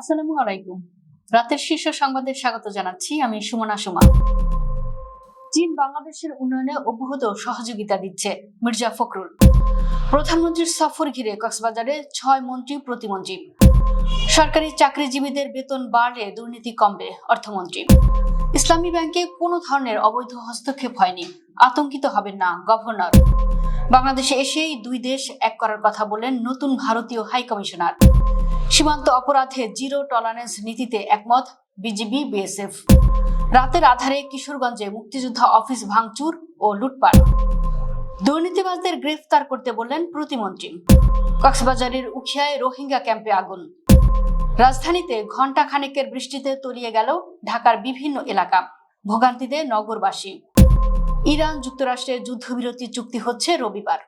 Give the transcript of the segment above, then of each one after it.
আসসালামু আলাইকুম। রাতের শীর্ষ সংবাদে স্বাগত জানাচ্ছি। আমি সুমনা সুমা। চীন বাংলাদেশের উন্নয়নে অব্যাহত সহযোগিতা দিচ্ছে, মির্জা ফখরুল। প্রধানমন্ত্রীর সফর ঘিরে কক্সবাজারে 6 মন্ত্রী প্রতিমন্ত্রী। সরকারি চাকরিজীবীদের বেতন বাড়লে দুর্নীতি কমবে, অর্থমন্ত্রী। ইসলামী ব্যাংকে কোনো ধরনের অবৈধ হস্তক্ষেপ হয়নি, আতঙ্কিত হবেন না গভর্নর। বাংলাদেশে এসেই দুই দেশ এক করার কথা বললেন নতুন ভারতীয় হাই কমিশনার। সীমান্ত অপরাধে জিরো টলারেন্স নীতিতে একমত বিজিবি বিএসএফ। রাতের আধারে কিশোরগঞ্জে মুক্তিযোদ্ধা অফিস ভাঙচুর ও লুটপাট। দুর্নীতিবাজদের গ্রেফতার করতে বললেন প্রতিমন্ত্রী। কক্সবাজারের উখিয়ায় রোহিঙ্গা ক্যাম্পে আগুন। রাজধানীতে ঘণ্টা খানেকের বৃষ্টিতে তলিয়ে গেল ঢাকার বিভিন্ন এলাকা, ভোগান্তিতে নগরবাসী। ইরান যুক্তরাষ্ট্রের যুদ্ধবিরতি চুক্তি হচ্ছে রবিবার।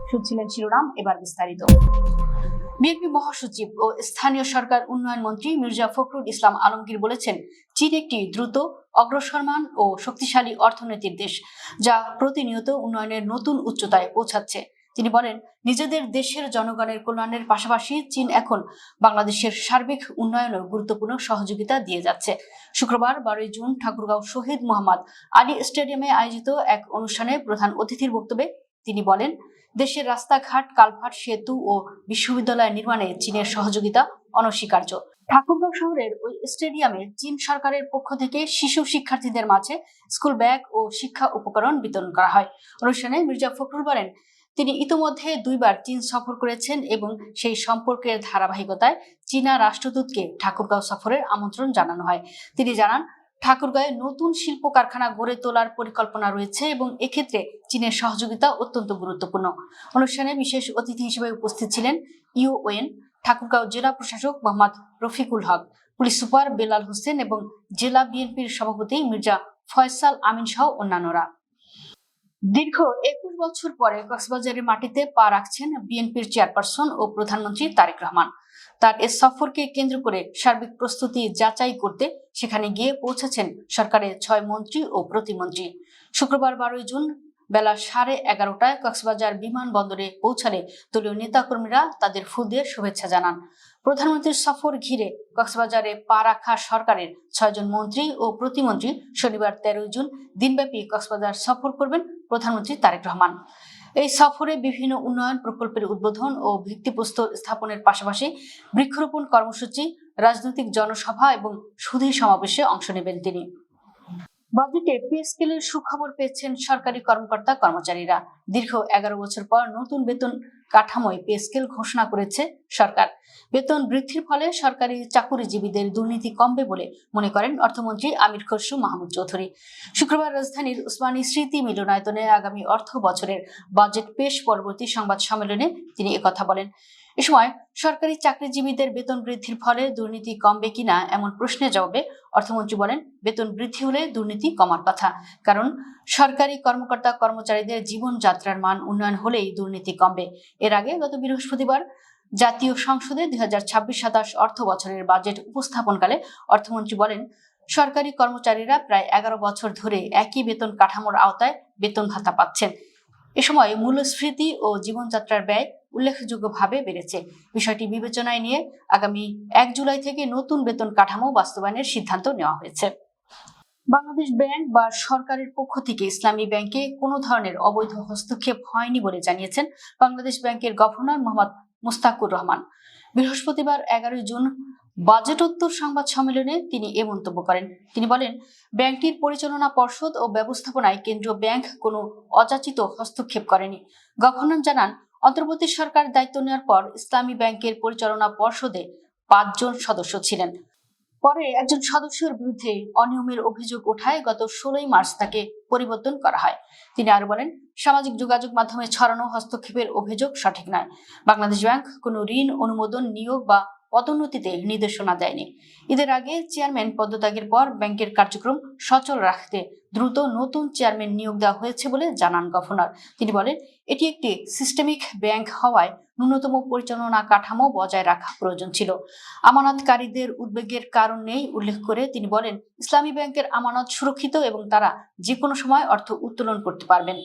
শুনছিলেন শিরোনাম, এবার বিস্তারিত। বিএনপি মহাসচিব ও স্থানীয় সরকার উন্নয়ন মন্ত্রী মির্জা ফখরুল ইসলাম আলমগীর বলেছেন, চীন একটি দ্রুত অগ্রসরমান ও শক্তিশালী অর্থনীতির দেশ, যা প্রতিনিয়ত উন্নয়নের নতুন উচ্চতায় পৌঁছাচ্ছে। তিনি বলেন, নিজেদের দেশের জনগণের কল্যাণের পাশাপাশি চীন এখন বাংলাদেশের সার্বিক উন্নয়নেও গুরুত্বপূর্ণ সহযোগিতা দিয়ে যাচ্ছে। শুক্রবার 12 জুন ঠাকুরগাঁও শহীদ মোহাম্মদ আলী স্টেডিয়ামে আয়োজিত এক অনুষ্ঠানে প্রধান অতিথির বক্তব্যে তিনি বলেন, দেশের রাস্তাঘাট, কালভার্ট, সেতু ও বিশ্ববিদ্যালয় নির্মাণে চীনের সহযোগিতা অনস্বীকার্য। ঠাকুরগাঁও শহরের ওই স্টেডিয়ামে চীন সরকারের পক্ষ থেকে শিশু শিক্ষার্থীদের মাঝে স্কুল ব্যাগ ও শিক্ষা উপকরণ বিতরণ করা হয়। অনুষ্ঠানে মির্জা ফখরুল বলেন, তিনি ইতোমধ্যে 2 বার চীন সফর করেছেন এবং সেই সম্পর্কের ধারাবাহিকতায় চীনা রাষ্ট্রদূতকে ঠাকুরগাঁও সফরের আমন্ত্রণ জানানো হয়। তিনি জানান, ঠাকুরগাঁয়ে নতুন শিল্প কারখানা গড়ে তোলার পরিকল্পনা রয়েছে এবং এক্ষেত্রে চীনের সহযোগিতা অত্যন্ত গুরুত্বপূর্ণ। অনুষ্ঠানে বিশেষ অতিথি হিসেবে উপস্থিত ছিলেন ইউএন ঠাকুরগাঁও জেলা প্রশাসক মোহাম্মদ রফিকুল হক, পুলিশ সুপার বেলাল হোসেন এবং জেলা বিএনপির সভাপতি মির্জা ফয়সাল আমিন সহ অন্যান্যরা। দীর্ঘ 21 বছর পরে কক্সবাজারের মাটিতে পা রাখছেন বিএনপির চেয়ারপারসন ও প্রধানমন্ত্রী তারেক রহমান। তার এ সফরকে কেন্দ্র করে সার্বিক প্রস্তুতি যাচাই করতে সেখানে গিয়ে পৌঁছেছেন সরকারের 6 মন্ত্রী ও প্রতিমন্ত্রী। শুক্রবার 12 জুন বেলা 11:30টায় কক্সবাজার বিমানবন্দরে পৌঁছালে দলীয় নেতাকর্মীরা তাদের ফুল দিয়ে শুভেচ্ছা জানান। প্রধানমন্ত্রীর সফর ঘিরে কক্সবাজারে পা রাখা সরকারের 6 জন মন্ত্রী ও প্রতিমন্ত্রী শনিবার 13 জুন দিনব্যাপী কক্সবাজার সফর করবেন প্রধানমন্ত্রী তারেক রহমান। এই সফরে বিভিন্ন উন্নয়ন প্রকল্পের উদ্বোধন ও ভিত্তিপ্রস্তর স্থাপনের পাশাপাশি বৃক্ষরোপণ কর্মসূচি, রাজনৈতিক জনসভা এবং সুধী সমাবেশে অংশ নেবেন তিনি। বাজেটে পে স্কেলের সুখবর পেয়েছেন সরকারি কর্মকর্তা কর্মচারীরা। দীর্ঘ 11 বছর পর নতুন বেতন কাঠামোয় পে স্কেল ঘোষণা করেছে সরকার। বেতন বৃদ্ধির ফলে সরকারি চাকুরিজীবীদের দুর্নীতি কমবে বলে মনে করেন অর্থমন্ত্রী আমির খসরু মাহমুদ চৌধুরী। শুক্রবার রাজধানীর উসমানী স্মৃতি মিলনায়তনে আগামী অর্থ বছরের বাজেট পেশ পরবর্তী সংবাদ সম্মেলনে তিনি একথা বলেন। এ সময় সরকারি চাকরিজীবীদের বেতন বৃদ্ধির ফলে দুর্নীতি কমবে কিনা এমন প্রশ্নের জবাবে অর্থমন্ত্রী বলেন, বেতন বৃদ্ধি হলে দুর্নীতি কমার কথা, কারণ সরকারি কর্মকর্তা কর্মচারীদের জীবনযাত্রার মান উন্নয়ন হলেই দুর্নীতি কমবে। এর আগে গত বৃহস্পতিবার জাতীয় সংসদে 2026-27 অর্থ বছরের বাজেট উপস্থাপনকালে অর্থমন্ত্রী বলেন, সরকারি কর্মচারীরা প্রায় 11 বছর ধরে একই বেতন কাঠামোর আওতায় বেতন ভাতা পাচ্ছেন। এ সময় মূল্যস্ফীতি ও জীবনযাত্রার ব্যয় উল্লেখযোগ্যভাবে বেড়েছে। বিষয়টি বিবেচনায় নিয়ে আগামী 1 জুলাই থেকে নতুন বেতন কাঠামো বাস্তবায়নের সিদ্ধান্ত নেওয়া হয়েছে। বাংলাদেশ ব্যাংক বা সরকারের পক্ষ থেকে ইসলামী ব্যাংকে কোনো ধরনের অবৈধ হস্তক্ষেপ হয়নি বলে জানিয়েছেন বাংলাদেশ ব্যাংকের গভর্নর মোহাম্মদ মুস্তাকুর রহমান। বৃহস্পতিবার 11 জুন বাজেটোত্তর সংবাদ সম্মেলনে তিনি এ মন্তব্য করেন। তিনি বলেন, ব্যাংকটির পরিচালনা পর্ষদ ও ব্যবস্থাপনায় কেন্দ্রীয় ব্যাংক কোনো অযাচিত হস্তক্ষেপ করেনি। গভর্নর জানান, অন্তর্বর্তী সরকার দায়িত্ব নেওয়ার পর ইসলামী ব্যাংকের পরিচালনা পর্ষদে 5 জন সদস্য ছিলেন। পরে একজন সদস্যের বিরুদ্ধে অনিয়মের অভিযোগ ওঠায় গত 16 মার্চ তাকে পরিবর্তন করা হয়। তিনি আরো বলেন, সামাজিক যোগাযোগ মাধ্যমে ছড়ানো হস্তক্ষেপের অভিযোগ সঠিক নয়। বাংলাদেশ ব্যাংক কোনো ঋণ অনুমোদন, নিয়োগ বা পদোন্নতিতে নির্দেশনা দেয়নি। ঈদের আগে চেয়ারম্যান পদত্যাগের পর ব্যাংকের কার্যক্রম সচল রাখতে দ্রুত নতুন চেয়ারম্যান নিয়োগ দেওয়া হয়েছে বলে জানান গভর্নর। তিনি বলেন, এটি একটি সিস্টেমিক ব্যাংক হওয়ায় ন্যূনতম পরিচালনা কাঠামো বজায় রাখা প্রয়োজন ছিল। আমানতকারীদের উদ্বেগের কারণ নেই উল্লেখ করে তিনি বলেন, ইসলামী ব্যাংকের আমানত সুরক্ষিত এবং তারা যে কোনো সময় অর্থ উত্তোলন করতে পারবেন।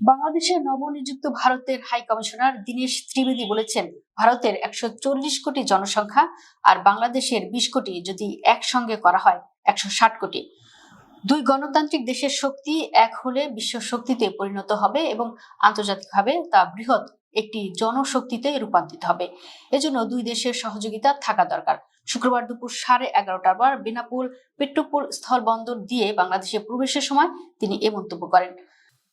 বাংলাদেশের নবনিযুক্ত ভারতের হাই কমিশনার দীনেশ ত্রিবেদী বলেছেন, ভারতের 140 কোটি জনসংখ্যা আর বাংলাদেশের 20 কোটি যদি একসঙ্গে করা হয় 160 কোটি। দুই গণতান্ত্রিক দেশের শক্তি এক হলে বিশ্ব শক্তিতে পরিণত হবে এবং আন্তর্জাতিকভাবে তা বৃহৎ একটি জনশক্তিতে রূপান্তরিত হবে। এজন্য দুই দেশের সহযোগিতা থাকা দরকার। শুক্রবার দুপুর 11:30টার পর বেনাপোল পেট্রোপোল স্থলবন্দর দিয়ে বাংলাদেশে প্রবেশের সময় তিনি এ মন্তব্য করেন।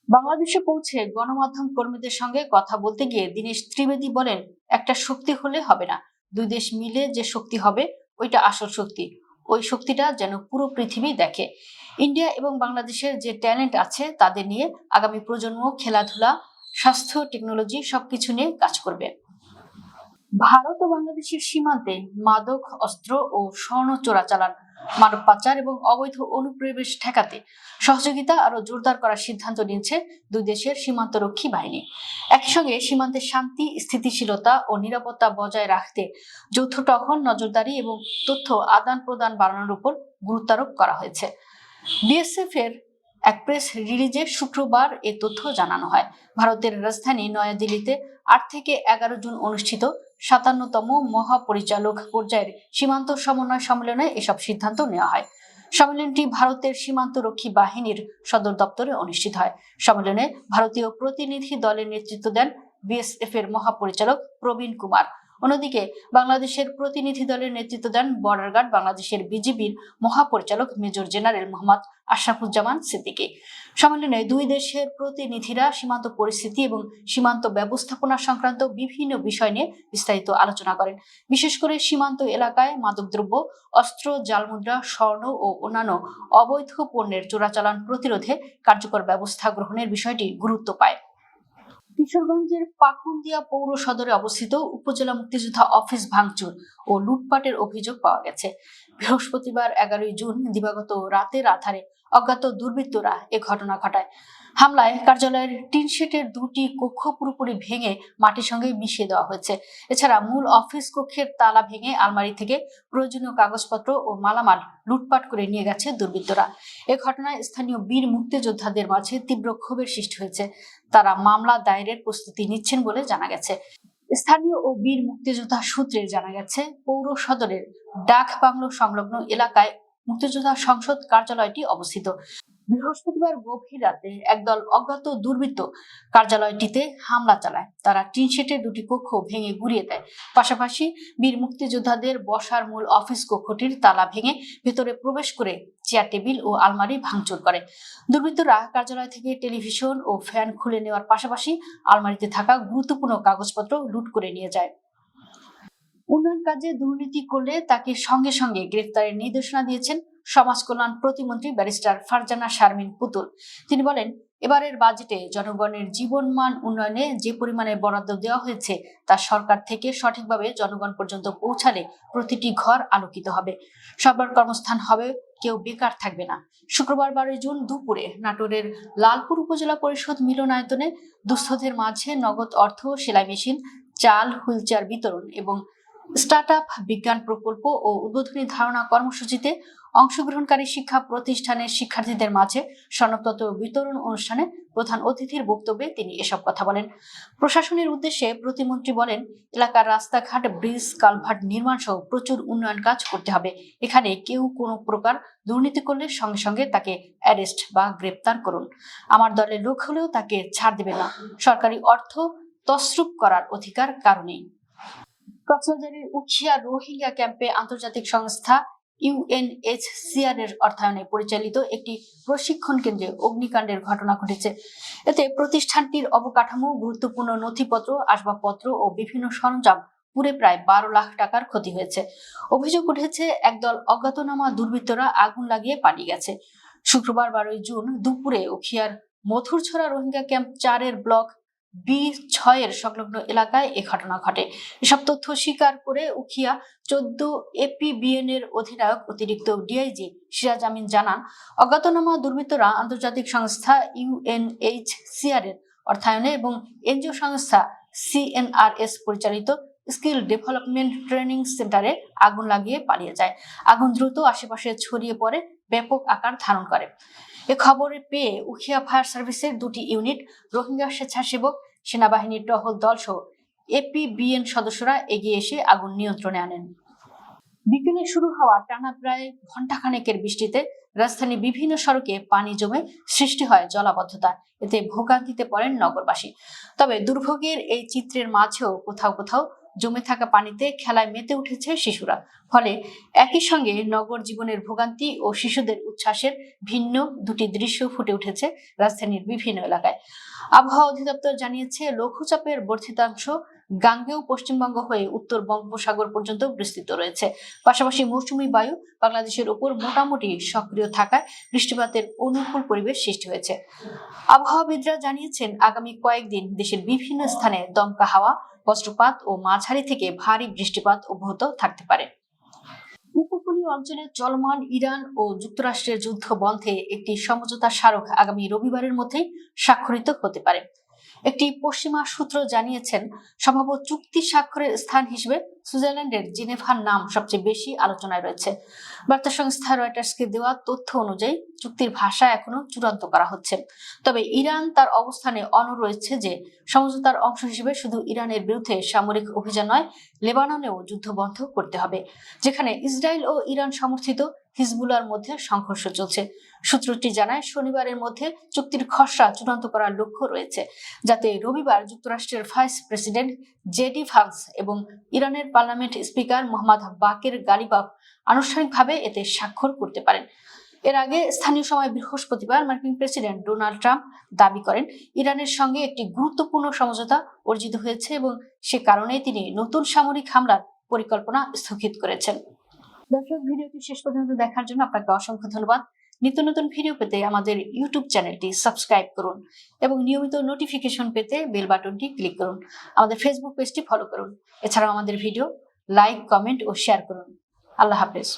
বাংলাদেশে পৌঁছে গণমাধ্যম কর্মীদের সঙ্গে কথা বলতে গিয়ে দীনেশ ত্রিবেদী বলেন, একটা শক্তি হলে হবে না, দুই দেশ মিলে যে শক্তি হবে ওইটা আসল শক্তি। ওই শক্তিটা যেন পুরো পৃথিবী দেখে। ইন্ডিয়া এবং বাংলাদেশের যে ট্যালেন্ট আছে তাদের নিয়ে আগামী প্রজন্ম খেলাধুলা, স্বাস্থ্য, টেকনোলজি সবকিছু নিয়ে কাজ করবে। ভারত ও বাংলাদেশের সীমান্তে মাদক, অস্ত্র ও স্বর্ণ চোরাচালান, মানব পাচার এবং অবৈধ অনুপ্রবেশ ঠেকাতে সহযোগিতা আরো জোরদার করার সিদ্ধান্ত নিয়েছে দুই দেশের সীমান্তরক্ষী বাহিনী। একই সঙ্গে সীমান্তে শান্তি, স্থিতিশীলতা ও নিরাপত্তা বজায় রাখতে যৌথ টহল, নজরদারি এবং তথ্য আদান প্রদান বাড়ানোর উপর গুরুত্ব আরোপ করা হয়েছে। বিএসএফ এর এক প্রেস রিলিজে শুক্রবার এ তথ্য জানানো হয়। ভারতের রাজধানী নয়াদিল্লিতে 8 থেকে 11 জুন অনুষ্ঠিত 57তম মহাপরিচালক পর্যায়ের সীমান্ত সমন্বয় সম্মেলনে এসব সিদ্ধান্ত নেওয়া হয়। সম্মেলনটি ভারতের সীমান্তরক্ষী বাহিনীর সদর দপ্তরে অনুষ্ঠিত হয়। সম্মেলনে ভারতীয় প্রতিনিধি দলের নেতৃত্ব দেন বিএসএফ এর মহাপরিচালক প্রবীণ কুমার। অন্যদিকে বাংলাদেশের প্রতিনিধি দলের নেতৃত্ব দেন বর্ডার গার্ড বাংলাদেশের বিজিবির মহাপরিচালক মেজর জেনারেল মোহাম্মদ আশরাফুজ্জামান সিদ্দিকী। সম্মেলনে দুই দেশের প্রতিনিধিরা সীমান্ত পরিস্থিতি এবং সীমান্ত ব্যবস্থাপনা সংক্রান্ত বিভিন্ন বিষয় নিয়ে বিস্তারিত আলোচনা করেন। বিশেষ করে সীমান্ত এলাকায় মাদকদ্রব্য, অস্ত্র, জালমুদ্রা, স্বর্ণ ও অন্যান্য অবৈধ পণ্যের চোরাচালান প্রতিরোধে কার্যকর ব্যবস্থা গ্রহণের বিষয়টি গুরুত্ব পায়। কিশোরগঞ্জের পাকুন্দিয়া পৌর সদরে অবস্থিত উপজেলা মুক্তিযোদ্ধা অফিস ভাঙচুর ও লুটপাটের অভিযোগ পাওয়া গেছে। বৃহস্পতিবার 11 জুন দিবাগত রাতের আধারে অজ্ঞাত দুর্বৃত্তরা এ ঘটনা ঘটায়। হামলায় কার্যালয়ের টিনশেটের 2টি কক্ষ পুরোপুরি ভেঙে মাটির সঙ্গে মিশিয়ে দেওয়া হয়েছে। এছাড়া মূল অফিস কক্ষের তালা ভেঙে আলমারি থেকে প্রয়োজনীয় কাগজপত্র ও মালামাল লুটপাট করে নিয়ে গেছে দুর্বৃত্তরা। এ ঘটনায় স্থানীয় বীর মুক্তিযোদ্ধাদের মাঝে তীব্র ক্ষোভের সৃষ্টি হয়েছে। তারা মামলা দায়েরের প্রস্তুতি নিচ্ছেন বলে জানা গেছে। স্থানীয় ও বীর মুক্তিযোদ্ধা সূত্রে জানা গেছে, পৌর সদরের ডাক বাংলো সংলগ্ন এলাকায় মুক্তিযোদ্ধা সংসদ কার্যালয়টি অবস্থিত। বৃহস্পতিবার গভীর রাতে একদল অজ্ঞাত দুর্বৃত্ত কার্যালয়টিতে হামলা চালায়। তারা টিনশেটের 2টি কক্ষ ভেঙে গুড়িয়ে দেয়। পাশাপাশি বীর মুক্তিযোদ্ধাদের বসার মূল অফিস কক্ষটির তালা ভেঙে ভেতরে প্রবেশ করে চেয়ার, টেবিল ও আলমারি ভাঙচুর করে। দুর্বৃত্তরা কার্যালয় থেকে টেলিভিশন ও ফ্যান খুলে নেওয়ার পাশাপাশি আলমারিতে থাকা গুরুত্বপূর্ণ কাগজপত্র লুট করে নিয়ে যায়। উন্নয়ন কাজে দুর্নীতি করলে তাকে সঙ্গে সঙ্গে গ্রেফতারের নির্দেশনা দিয়েছেন সমাজ কল্যাণ প্রতিমন্ত্রী ব্যারিস্টার ফারজানা শারমিন পুতুল। তিনি বলেন, এবারের বাজেটে জনগণের জীবনমান উন্নয়নে যে পরিমাণে বরাদ্দ দেওয়া হয়েছে তা সরকার থেকে সঠিকভাবে জনগণ পর্যন্ত পৌঁছালে প্রতিটি ঘর আলোকিত হবে, সবার কর্মস্থান হবে, কেউ বেকার থাকবে না। শুক্রবার 12 জুন দুপুরে নাটোরের লালপুর উপজেলা পরিষদ মিলনায়তনে দুস্থদের মাঝে নগদ অর্থ, সেলাই মেশিন, চাল, হুইলচেয়ার বিতরণ এবং স্টার্টআপ বিজ্ঞান প্রকল্প ও উদ্বোধনী ধারণা কর্মসূচিতে অংশগ্রহণকারী শিক্ষা প্রতিষ্ঠানের শিক্ষার্থীদের মাঝে সনদপত্র বিতরণ অনুষ্ঠানে প্রধান অতিথির বক্তব্যে তিনি এসব কথা বলেন। প্রশাসনের উদ্দেশ্যে প্রতিমন্ত্রী বলেন, এলাকার রাস্তাঘাট, ব্রিজ, কালভার্ট নির্মাণ সহ প্রচুর উন্নয়ন কাজ করতে হবে। এখানে কেউ কোনো প্রকার দুর্নীতি করলে সঙ্গে সঙ্গে তাকে অ্যারেস্ট বা গ্রেপ্তার করুন। আমার দলের লোক হলেও তাকে ছাড় দেবে না। সরকারি অর্থ তছরূপ করার অধিকার কারণেই। কক্সবাজারের উখিয়া রোহিঙ্গা ক্যাম্পে আন্তর্জাতিক সংস্থা ইউএনএইচসিআর এর অর্থায়নে পরিচালিত একটি প্রশিক্ষণ কেন্দ্রে অগ্নিকাণ্ডের ঘটনা ঘটেছে। এতে প্রতিষ্ঠানটির অবকাঠামো, গুরুত্বপূর্ণ নথিপত্র, আসবাবপত্র ও বিভিন্ন সরঞ্জাম পুড়ে প্রায় 12 লাখ টাকার ক্ষতি হয়েছে। অভিযোগ উঠেছে, একদল অজ্ঞাতনামা দুর্বৃত্তরা আগুন লাগিয়ে পালিয়ে গেছে। শুক্রবার 12 জুন দুপুরে উখিয়ার মথুরছড়া রোহিঙ্গা ক্যাম্প 4 এর ব্লক B6 এর সংলগ্ন এলাকায় এ ঘটনা ঘটে। এসব তথ্য স্বীকার করে উখিয়া 14 APBN এর অধিনায়ক অতিরিক্ত ডিআইজি সিরাজ আমিন জানান, অজ্ঞাতনামা দুর্বৃত্তরা আন্তর্জাতিক সংস্থা ইউএনএইচসিআর এর অর্থায়নে এবং এনজিও সংস্থা CNRS পরিচালিত স্কিল ডেভেলপমেন্ট ট্রেনিং সেন্টারে আগুন লাগিয়ে পালিয়ে যায়। আগুন দ্রুত আশেপাশে ছড়িয়ে পড়ে ব্যাপক আকার ধারণ করে। এ খবরে পেয়ে উখিয়া ফায়ার সার্ভিসের 2টি ইউনিট, রোহিঙ্গা স্বেচ্ছাসেবক, সেনাবাহিনীর টহল দল সহ এপিবিএন সদস্যরা এগিয়ে এসে আগুন নিয়ন্ত্রণে আনেন। বিকেলে শুরু হওয়া টানা প্রায় ঘণ্টাখানেকের বৃষ্টিতে রাজধানীর বিভিন্ন সড়কে পানি জমে সৃষ্টি হয় জলাবদ্ধতা। এতে ভোগান্তিতে পড়েন নগরবাসী। তবে দুর্ভোগের এই চিত্রের মাঝেও কোথাও কোথাও জমে থাকা পানিতে খেলায় মেতে উঠেছে শিশুরা। ফলে একই সঙ্গে নগর জীবনের ভোগান্তি ও শিশুদের উচ্ছ্বাসের ভিন্ন দুটি দৃশ্য ফুটে উঠেছে রাজধানীর বিভিন্ন এলাকায়। আবহাওয়া অধিদপ্তর জানিয়েছে, লঘুচাপের বর্ধিতাংশ গাঙ্গেয় পশ্চিমবঙ্গ হয়ে উত্তর বঙ্গোপসাগর পর্যন্ত বিস্তৃত রয়েছে। পাশাপাশি মৌসুমী বায়ু বাংলাদেশের উপর মোটামুটি সক্রিয় থাকায় বৃষ্টিপাতের অনুকূল পরিবেশ সৃষ্টি হয়েছে। আবহাওয়াবিদরা জানিয়েছেন, আগামী কয়েকদিন দেশের বিভিন্ন স্থানে দমকা হাওয়া, বজ্রপাত ও মাঝারি থেকে ভারী বৃষ্টিপাত অব্যাহত থাকতে পারে। উপকূলীয় অঞ্চলে চলমান ইরান ও যুক্তরাষ্ট্রের যুদ্ধ বন্ধে একটি সমঝোতা স্মারক আগামী রবিবারের মধ্যেই স্বাক্ষরিত হতে পারে। একটি পশ্চিমা সূত্র জানিয়েছেন, সম্ভাব্য চুক্তি স্বাক্ষরের স্থান হিসেবে সুইজারল্যান্ডের জেনেভার নাম সবচেয়ে বেশি আলোচনায় রয়েছে। বার্তা সংস্থা রয়টার্সকে দেওয়া তথ্য অনুযায়ী চুক্তির ভাষা এখনো চূড়ান্ত করা হচ্ছে। তবে ইরান তার অবস্থানে অনড় রয়েছে যে সমঝোতার অংশ হিসেবে শুধু ইরানের বিরুদ্ধে সামরিক অভিযান নয়, লেবাননেও যুদ্ধ বন্ধ করতে হবে, যেখানে ইসরায়েল ও ইরান সমর্থিত হিজবুল্লাহর মধ্যে সংঘর্ষ চলছে। সূত্রটি জানায়, শনিবারের মধ্যে চুক্তির খসড়া চূড়ান্ত করার লক্ষ্য রয়েছে, যাতে রবিবার যুক্তরাষ্ট্রের ভাইস প্রেসিডেন্ট জেডি ভান্স এবং ইরানের পার্লামেন্ট স্পিকার মোহাম্মদ বাকের গালিবাফ আনুষ্ঠানিকভাবে এতে স্বাক্ষর করতে পারেন। এর আগে স্থানীয় সময় বৃহস্পতিবার মার্কিন প্রেসিডেন্ট ডোনাল্ড ট্রাম্প দাবি করেন, ইরানের সঙ্গে একটি গুরুত্বপূর্ণ সমঝোতা অর্জিত হয়েছে এবং সে কারণে তিনি নতুন সামরিক হামলার পরিকল্পনা স্থগিত করেছেন। দর্শক, ভিডিওটি শেষ পর্যন্ত দেখার জন্য আপনাকে অসংখ্য ধন্যবাদ। নিত্য নতুন ভিডিও পেতে আমাদের ইউটিউব চ্যানেলটি সাবস্ক্রাইব করুন এবং নিয়মিত নোটিফিকেশন পেতে বেল বাটনটি ক্লিক করুন। আমাদের ফেসবুক পেজটি ফলো করুন। এছাড়াও আমাদের ভিডিও লাইক, কমেন্ট ও শেয়ার করুন। আল্লাহ হাফেজ।